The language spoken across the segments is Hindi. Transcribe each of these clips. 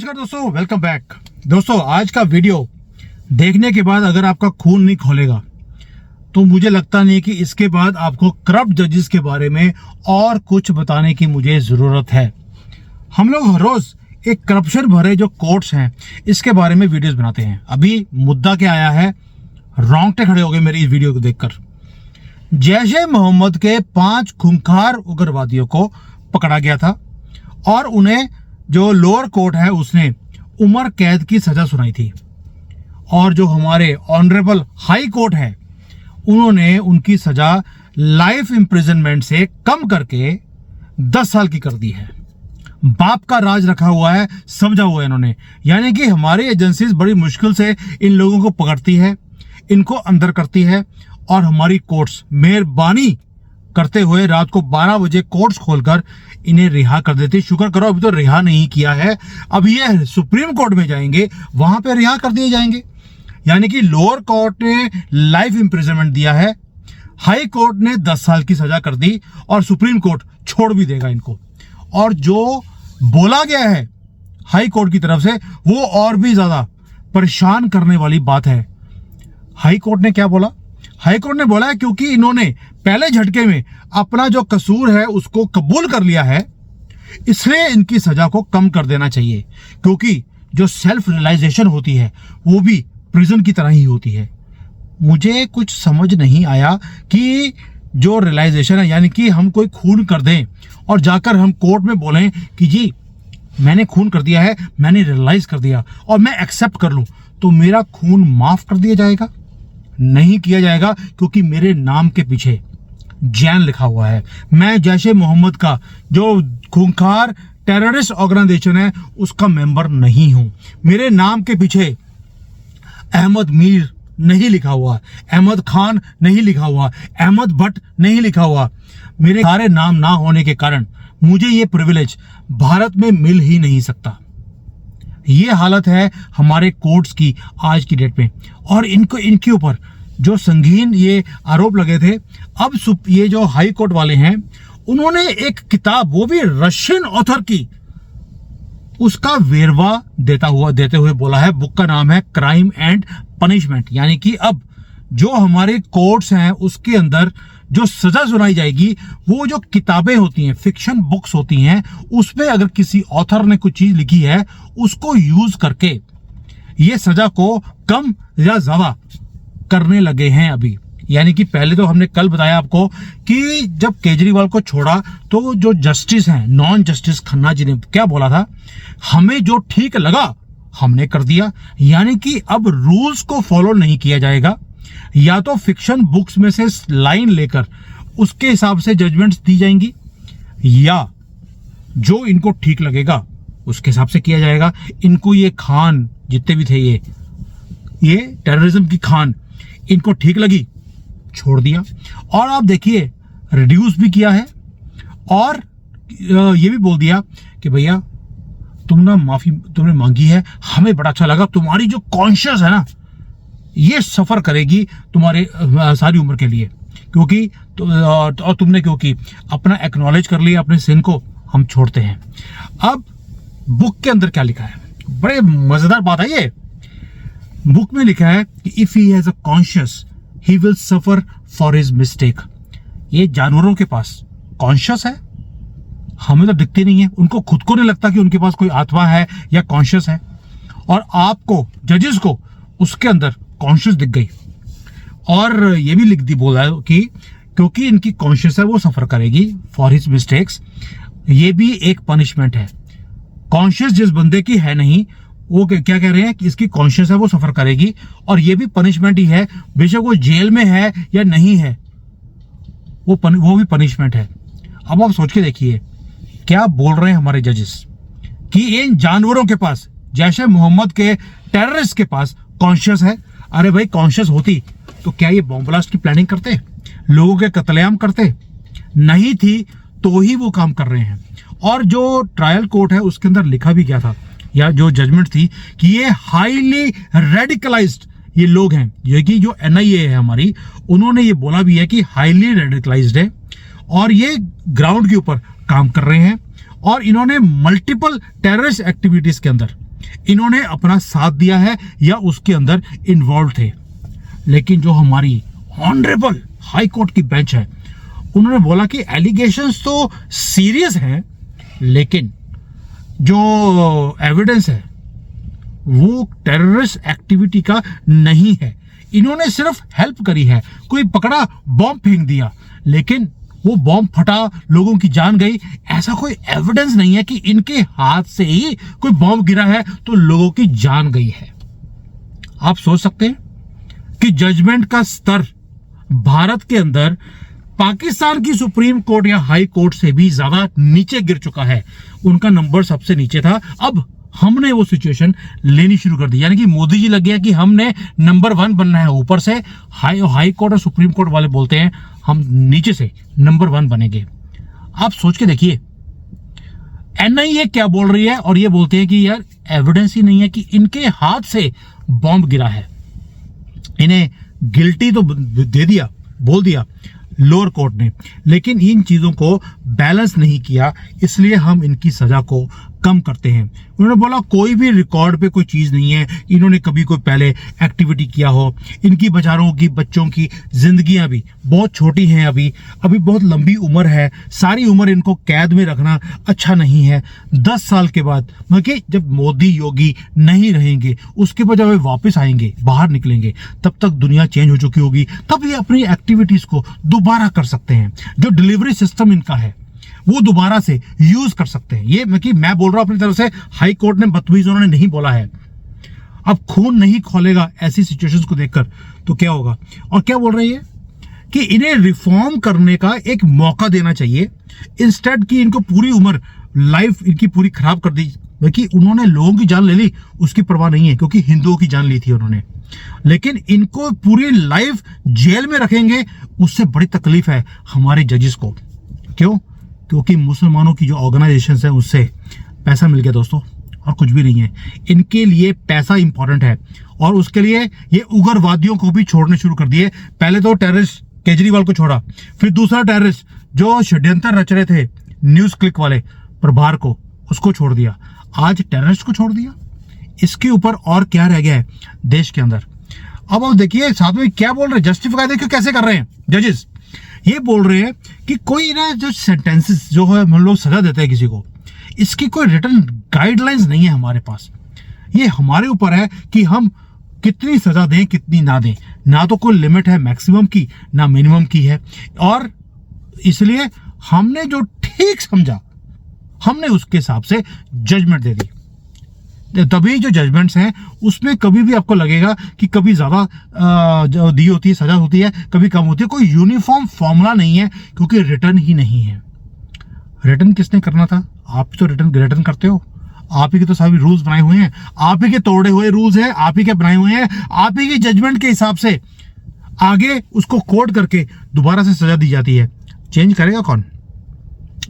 नमस्कार दोस्तों, वेलकम बैक। दोस्तों, आज का वीडियो देखने के बाद अगर आपका खून नहीं खोलेगा तो मुझे लगता नहीं कि इसके बाद आपको करप्ट जजेस के बारे में और कुछ बताने की मुझे जरूरत है। हम लोग हर रोज एक करप्शन भरे जो कोर्ट्स हैं इसके बारे में वीडियोस बनाते हैं। अभी मुद्दा क्या आया है, रोंगटे खड़े हो गए मेरी इस वीडियो को देखकर। जैश-ए-मोहम्मद के 5 खूंखार उग्रवादियों को पकड़ा गया था और उन्हें जो लोअर कोर्ट है उसने उम्र कैद की सजा सुनाई थी, और जो हमारे ऑनरेबल हाई कोर्ट है उन्होंने उनकी सजा लाइफ इंप्रिजनमेंट से कम करके 10 साल की कर दी है। बाप का राज रखा हुआ है, समझा हुआ है इन्होंने। यानी कि हमारी एजेंसीज बड़ी मुश्किल से इन लोगों को पकड़ती है, इनको अंदर करती है, और हमारी कोर्ट्स मेहरबानी करते हुए रात को 12 बजे कोर्ट्स खोलकर इन्हें रिहा कर देती। शुक्र करो अभी तो रिहा नहीं किया है, अब ये सुप्रीम कोर्ट में जाएंगे, वहां पे रिहा कर दिए जाएंगे। यानी कि लोअर कोर्ट ने लाइफ इंप्रिजनमेंट दिया है, हाई कोर्ट ने 10 साल की सजा कर दी, और सुप्रीम कोर्ट छोड़ भी देगा इनको। और जो बोला गया है हाई कोर्ट की तरफ से वो और भी ज्यादा परेशान करने वाली बात है। हाई कोर्ट ने क्या बोला? हाई कोर्ट ने बोला है क्योंकि इन्होंने पहले झटके में अपना जो कसूर है उसको कबूल कर लिया है, इसलिए इनकी सजा को कम कर देना चाहिए। क्योंकि जो सेल्फ रियलाइजेशन होती है वो भी प्रिजन की तरह ही होती है। मुझे कुछ समझ नहीं आया कि जो रियलाइजेशन है, यानी कि हम कोई खून कर दें और जाकर हम कोर्ट में बोलें कि जी मैंने खून कर दिया है, मैंने रियलाइज कर दिया और मैं एक्सेप्ट कर लूं, तो मेरा खून माफ कर दिया जाएगा? नहीं किया जाएगा, क्योंकि मेरे नाम के पीछे जैन लिखा हुआ है। मैं जैश-ए-मोहम्मद का जो खूंखार टेररिस्ट ऑर्गेनाइजेशन है उसका मेंबर नहीं हूं। मेरे नाम के पीछे अहमद मीर नहीं लिखा हुआ, अहमद खान नहीं लिखा हुआ, अहमद भट्ट नहीं लिखा हुआ। मेरे सारे नाम ना होने के कारण मुझे ये प्रिविलेज भारत में मिल ही नहीं सकता। ये हालत है हमारे कोर्ट्स की आज की डेट में। और इनके ऊपर जो संगीन ये आरोप लगे थे, अब ये जो हाई कोर्ट वाले हैं उन्होंने एक किताब, वो भी रशियन ऑथर की, उसका वेरवा देते हुए बोला है। बुक का नाम है क्राइम एंड पनिशमेंट। यानी कि अब जो हमारे कोर्ट्स हैं उसके अंदर जो सजा सुनाई जाएगी, वो जो किताबें होती हैं, फिक्शन बुक्स होती हैं, उसमें अगर किसी ऑथर ने कुछ चीज लिखी है उसको यूज करके ये सजा को कम या ज्यादा करने लगे हैं अभी। यानी कि पहले तो हमने कल बताया आपको कि जब केजरीवाल को छोड़ा तो जो जस्टिस हैं, नॉन जस्टिस खन्ना जी ने क्या बोला था, हमें जो ठीक लगा हमने कर दिया। यानी कि अब रूल्स को फॉलो नहीं किया जाएगा, या तो फिक्शन बुक्स में से लाइन लेकर उसके हिसाब से जजमेंट्स दी जाएंगी, या जो इनको ठीक लगेगा उसके हिसाब से किया जाएगा। इनको ये खान जितने भी थे, ये टेररिज्म की खान इनको ठीक लगी, छोड़ दिया। और आप देखिए रिड्यूस भी किया है, और ये भी बोल दिया कि भैया तुम ना माफी तुमने मांगी है, हमें बड़ा अच्छा लगा, तुम्हारी जो कॉन्शियस है ना ये सफर करेगी तुम्हारे सारी उम्र के लिए, क्योंकि और तुमने क्योंकि अपना एक्नॉलेज कर लिया अपने सिन को, हम छोड़ते हैं। अब बुक के अंदर क्या लिखा है, बड़े मजेदार बात है ये। बुक में लिखा है कि if he has a conscious he will suffer for his mistake. ये जानवरों के पास कॉन्शियस है, हमें तो दिखती नहीं है, उनको खुद को नहीं लगता कि उनके पास कोई आत्मा है या कॉन्शियस है, और आपको जजेस को उसके अंदर कॉन्शियस दिख गई। और ये भी लिख दी बोला है कि क्योंकि इनकी कॉन्शियस है वो सफर करेगी फॉर हिज मिस्टेक्स। ये भी एक पनिशमेंट है। कॉन्शियस जिस बंदे की है नहीं, वो क्या कह रहे हैं कि इसकी कॉन्शियस है वो सफर करेगी, और ये भी पनिशमेंट ही है, बेशक वो जेल में है या नहीं है, वो भी पनिशमेंट है। अब आप सोच के देखिए क्या बोल रहे हैं हमारे जजेस कि इन जानवरों के पास, जैश-ए-मोहम्मद के टेररिस्ट के पास कॉन्शियस है। अरे भाई कॉन्शियस होती तो क्या ये बॉम्ब ब्लास्ट की प्लानिंग करते, लोगों के कत्लेआम करते? नहीं थी तो ही वो काम कर रहे हैं। और जो ट्रायल कोर्ट है उसके अंदर लिखा भी क्या था, या जो जजमेंट थी, कि ये हाईली रेडिकलाइज्ड ये लोग हैं। ये कि जो NIA है हमारी, उन्होंने ये बोला भी है कि हाईली रेडिकलाइज्ड है, और ये ग्राउंड के ऊपर काम कर रहे हैं, और इन्होंने मल्टीपल टेररिस्ट एक्टिविटीज के अंदर इन्होंने अपना साथ दिया है या उसके अंदर इन्वॉल्व थे। लेकिन जो हमारी ऑनरेबल हाई कोर्ट की बेंच है, उन्होंने बोला कि एलिगेशंस तो सीरियस हैं, लेकिन जो एविडेंस है वो टेररिस्ट एक्टिविटी का नहीं है। इन्होंने सिर्फ हेल्प करी है, कोई पकड़ा बॉम्ब फेंक दिया, लेकिन वो बॉम्ब फटा, लोगों की जान गई, ऐसा कोई एविडेंस नहीं है कि इनके हाथ से ही कोई बॉम्ब गिरा है तो लोगों की जान गई है। आप सोच सकते हैं कि जजमेंट का स्तर भारत के अंदर पाकिस्तान की सुप्रीम कोर्ट या हाई कोर्ट से भी ज्यादा नीचे गिर चुका है। उनका नंबर सबसे नीचे था, अब हमने वो सिचुएशन लेनी शुरू कर दी। यानी कि मोदी जी लग गया कि हमने नंबर 1 बनना है। ऊपर से हाई कोर्ट और सुप्रीम कोर्ट वाले बोलते हैं हम नीचे से नंबर 1 बनेंगे। आप सोच के देखिए, एनआईए क्या बोल रही है और ये बोलते हैं कि यार एविडेंस ही नहीं है कि इनके हाथ से बॉम्ब गिरा है। इन्हें गिल्टी तो दे दिया, बोल दिया लोअर कोर्ट ने, लेकिन इन चीजों को बैलेंस नहीं किया, इसलिए हम इनकी सजा को कम करते हैं। उन्होंने बोला कोई भी रिकॉर्ड पे कोई चीज नहीं है, इन्होंने कभी कोई पहले एक्टिविटी किया हो। इनकी बेचारों की बच्चों की जिंदगियां भी बहुत छोटी हैं, अभी बहुत लंबी उम्र है, सारी उम्र इनको कैद में रखना अच्छा नहीं है। 10 साल के बाद मतलब जब मोदी योगी नहीं रहेंगे, उसके बाद जब वे वापस आएंगे, बाहर निकलेंगे, तब तक दुनिया चेंज हो चुकी होगी, तब ये अपनी एक्टिविटीज को दोबारा कर सकते हैं। जो डिलीवरी सिस्टम इनका है वो दोबारा से यूज कर सकते हैं। ये मैं बोल रहा हूं अपनी तरफ से, हाई कोर्ट ने बदतमीज उन्होंने नहीं बोला है। अब खून नहीं खोलेगा ऐसी सिचुएशंस को देखकर तो क्या होगा। और क्या बोल रही है कि इन्हें रिफॉर्म करने का एक मौका देना चाहिए, इंस्टेड की इनको पूरी उम्र लाइफ इनकी पूरी खराब कर दी। कि उन्होंने लोगों की जान ले ली, उसकी परवाह नहीं है, क्योंकि हिंदुओं की जान ली थी उन्होंने, लेकिन इनको पूरी लाइफ जेल में रखेंगे, उससे बड़ी तकलीफ है हमारे जजेस को। क्यों? क्योंकि मुसलमानों की जो ऑर्गेनाइजेशंस हैं उससे पैसा मिल गया दोस्तों, और कुछ भी नहीं है। इनके लिए पैसा इंपॉर्टेंट है, और उसके लिए ये उग्रवादियों को भी छोड़ने शुरू कर दिए। पहले तो टेररिस्ट केजरीवाल को छोड़ा, फिर दूसरा टेररिस्ट जो षड्यंत्र रच रहे थे न्यूज क्लिक वाले प्रभार को, उसको छोड़ दिया, आज टेररिस्ट को छोड़ दिया। इसके ऊपर और क्या रह गया है देश के अंदर। अब आप देखिए साथ में क्या बोल रहे हैं, जस्टिफाई देखिए कैसे कर रहे हैं जजेस। ये बोल रहे हैं कि कोई ना जो सेंटेंसेस जो है हम लोग सजा देते हैं किसी को, इसकी कोई रिटर्न गाइडलाइंस नहीं है हमारे पास। ये हमारे ऊपर है कि हम कितनी सजा दें कितनी ना दें। ना तो कोई लिमिट है मैक्सिमम की, ना मिनिमम की है, और इसलिए हमने जो ठीक समझा हमने उसके हिसाब से जजमेंट दे दी। तभी जो जजमेंट्स हैं उसमें कभी भी आपको लगेगा कि कभी ज्यादा जो दी होती है सजा होती है, कभी कम होती है। कोई यूनिफॉर्म फॉर्मूला नहीं है, क्योंकि रिटर्न ही नहीं है। रिटर्न किसने करना था? आप तो रिटर्न करते हो, आप ही के तो सभी रूल्स बनाए हुए हैं, आप ही के तोड़े हुए रूल्स हैं, आप ही के बनाए हुए हैं, आप ही की जजमेंट के हिसाब से आगे उसको कोड करके दोबारा से सजा दी जाती है। चेंज करेगा कौन?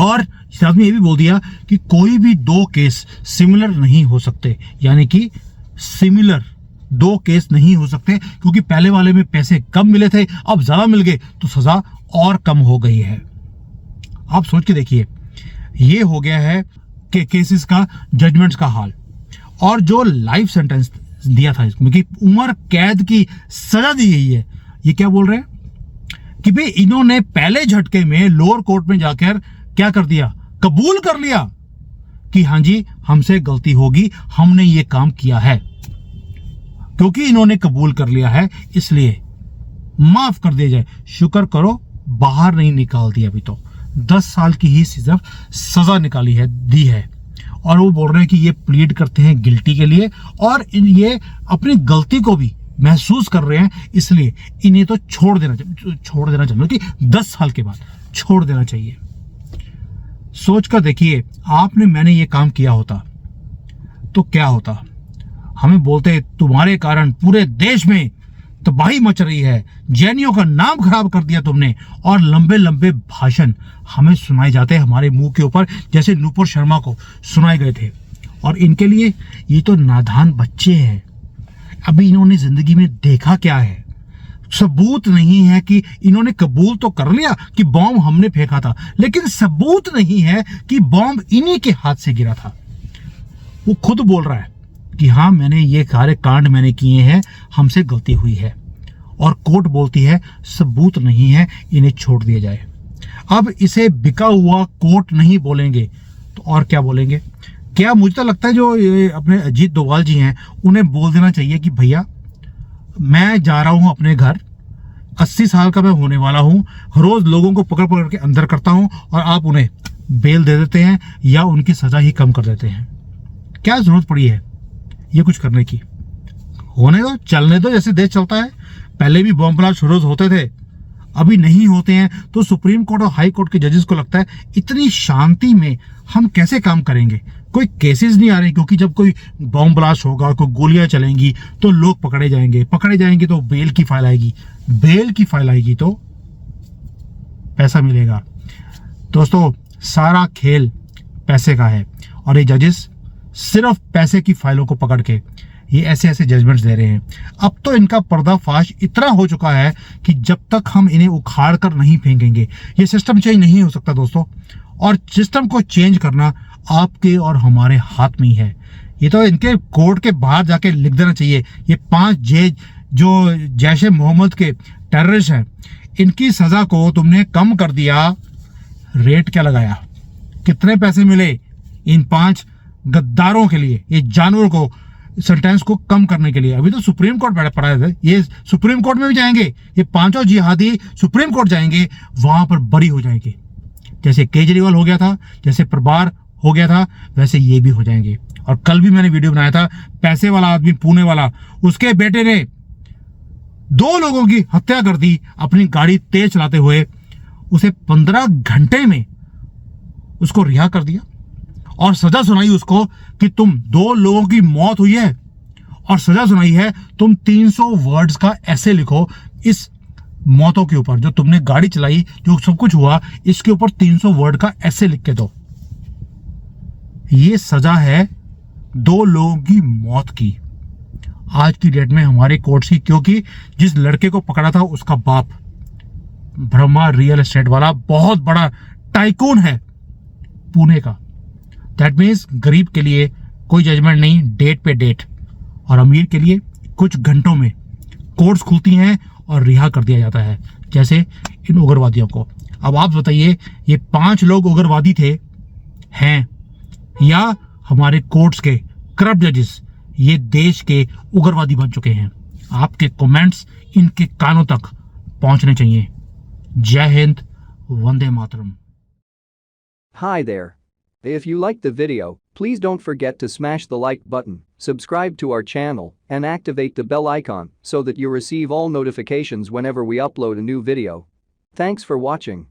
और साथ में ये भी बोल दिया कि कोई भी 2 केस सिमिलर नहीं हो सकते, यानी कि सिमिलर 2 केस नहीं हो सकते, क्योंकि पहले वाले में पैसे कम मिले थे, अब ज्यादा मिल गए तो सजा और कम हो गई है। आप सोच के देखिए, ये हो गया है कि केसेस का जजमेंट्स का हाल। और जो लाइफ सेंटेंस दिया था इसमें कि उम्र कैद की सजा दी गई है, ये क्या बोल रहे हैं कि भाई इन्होंने पहले झटके में लोअर कोर्ट में जाकर क्या कर दिया, कबूल कर लिया कि हाँ जी हमसे गलती होगी, हमने ये काम किया है। क्योंकि इन्होंने कबूल कर लिया है इसलिए माफ कर दिया जाए। शुक्र करो बाहर नहीं निकाल दिया, अभी तो 10 साल की ही सिर्फ सजा निकाली है, दी है। और वो बोल रहे हैं कि ये प्लीड करते हैं गिल्टी के लिए, और ये अपनी गलती को भी महसूस कर रहे हैं, इसलिए इन्हें तो छोड़ देना चाहिए कि 10 साल के बाद छोड़ देना चाहिए। सोच कर देखिए, आपने मैंने ये काम किया होता तो क्या होता। हमें बोलते तुम्हारे कारण पूरे देश में तबाही मच रही है, जैनियों का नाम खराब कर दिया तुमने, और लंबे लंबे भाषण हमें सुनाए जाते हैं हमारे मुंह के ऊपर, जैसे नूपुर शर्मा को सुनाए गए थे। और इनके लिए ये तो नादान बच्चे हैं, अभी इन्होंने जिंदगी में देखा क्या है, सबूत नहीं है। कि इन्होंने कबूल तो कर लिया कि बॉम्ब हमने फेंका था, लेकिन सबूत नहीं है कि बॉम्ब इन्हीं के हाथ से गिरा था। वो खुद बोल रहा है कि हाँ मैंने ये सारे कांड मैंने किए हैं, हमसे गलती हुई है। और कोर्ट बोलती है सबूत नहीं है, इन्हें छोड़ दिया जाए। अब इसे बिका हुआ कोर्ट नहीं बोलेंगे तो और क्या बोलेंगे? क्या मुझे तो लगता है जो ये अपने अजीत डोभाल जी हैं उन्हें बोल देना चाहिए कि भैया मैं जा रहा हूं अपने घर, 80 साल का मैं होने वाला हूं, रोज लोगों को पकड़ पकड़ के अंदर करता हूं और आप उन्हें बेल दे देते हैं या उनकी सजा ही कम कर देते हैं। क्या जरूरत पड़ी है ये कुछ करने की? होने दो, चलने दो जैसे देश चलता है। पहले भी बॉम्ब ब्लास्ट रोज होते थे, अभी नहीं होते हैं। तो सुप्रीम कोर्ट और हाई कोर्ट के जजेस को लगता है इतनी शांति में हम कैसे काम करेंगे? कोई केसेस नहीं आ रहे, क्योंकि जब कोई बॉम्ब ब्लास्ट होगा, कोई गोलियां चलेंगी तो लोग पकड़े जाएंगे तो बेल की फाइल आएगी तो पैसा मिलेगा। दोस्तों सारा खेल पैसे का है और ये जजेस सिर्फ पैसे की फाइलों को पकड़ के ये ऐसे ऐसे जजमेंट्स दे रहे हैं। अब तो इनका पर्दाफाश इतना हो चुका है कि जब तक हम इन्हें उखाड़ कर नहीं फेंकेंगे ये सिस्टम चेंज नहीं हो सकता दोस्तों। और सिस्टम को चेंज करना आपके और हमारे हाथ में ही है। ये तो इनके कोर्ट के बाहर जाके लिख देना चाहिए, ये 5 जो जैश ए मोहम्मद के टेररिस्ट हैं इनकी सजा को तुमने कम कर दिया, रेट क्या लगाया, कितने पैसे मिले इन 5 गद्दारों के लिए, ये जानवर को सेंटेंस को कम करने के लिए? अभी तो सुप्रीम कोर्ट बैठे पड़ा है, ये सुप्रीम कोर्ट में भी जाएंगे, ये 5 जिहादी सुप्रीम कोर्ट जाएंगे, वहां पर बरी हो जाएंगे। जैसे केजरीवाल हो गया था, जैसे प्रभार हो गया था, वैसे ये भी हो जाएंगे। और कल भी मैंने वीडियो बनाया था, पैसे वाला आदमी पुणे वाला, उसके बेटे ने 2 लोगों की हत्या कर दी अपनी गाड़ी तेज चलाते हुए। उसे 15 घंटे में उसको रिहा कर दिया और सजा सुनाई उसको कि तुम 2 लोगों की मौत हुई है और सजा सुनाई है तुम 300 वर्ड्स का ऐसे लिखो इस मौतों के ऊपर, जो तुमने गाड़ी चलाई, जो सब कुछ हुआ, इसके ऊपर 300 वर्ड का ऐसे लिख के दो। ये सजा है 2 लोगों की मौत की आज की डेट में हमारे कोर्ट की, क्योंकि जिस लड़के को पकड़ा था उसका बाप ब्रह्मा रियल एस्टेट वाला बहुत बड़ा टाइकून है पुणे का। दैट मीन्स गरीब के लिए कोई जजमेंट नहीं, डेट पे डेट, और अमीर के लिए कुछ घंटों में कोर्ट्स खुलती हैं और रिहा कर दिया जाता है, जैसे इन उग्रवादियों को। अब आप बताइए ये 5 लोग उग्रवादी थे हैं या हमारे कोर्ट्स के करप्ट जजेस ये देश के उग्रवादी बन चुके हैं? आपके कमेंट्स इनके कानों तक पहुंचने चाहिए। जय Hind, Vande Mataram. Hi there. If you liked the video, please don't forget to smash the like button, subscribe to our channel, and activate the bell icon so that you receive all notifications whenever we upload a new video. Thanks for watching.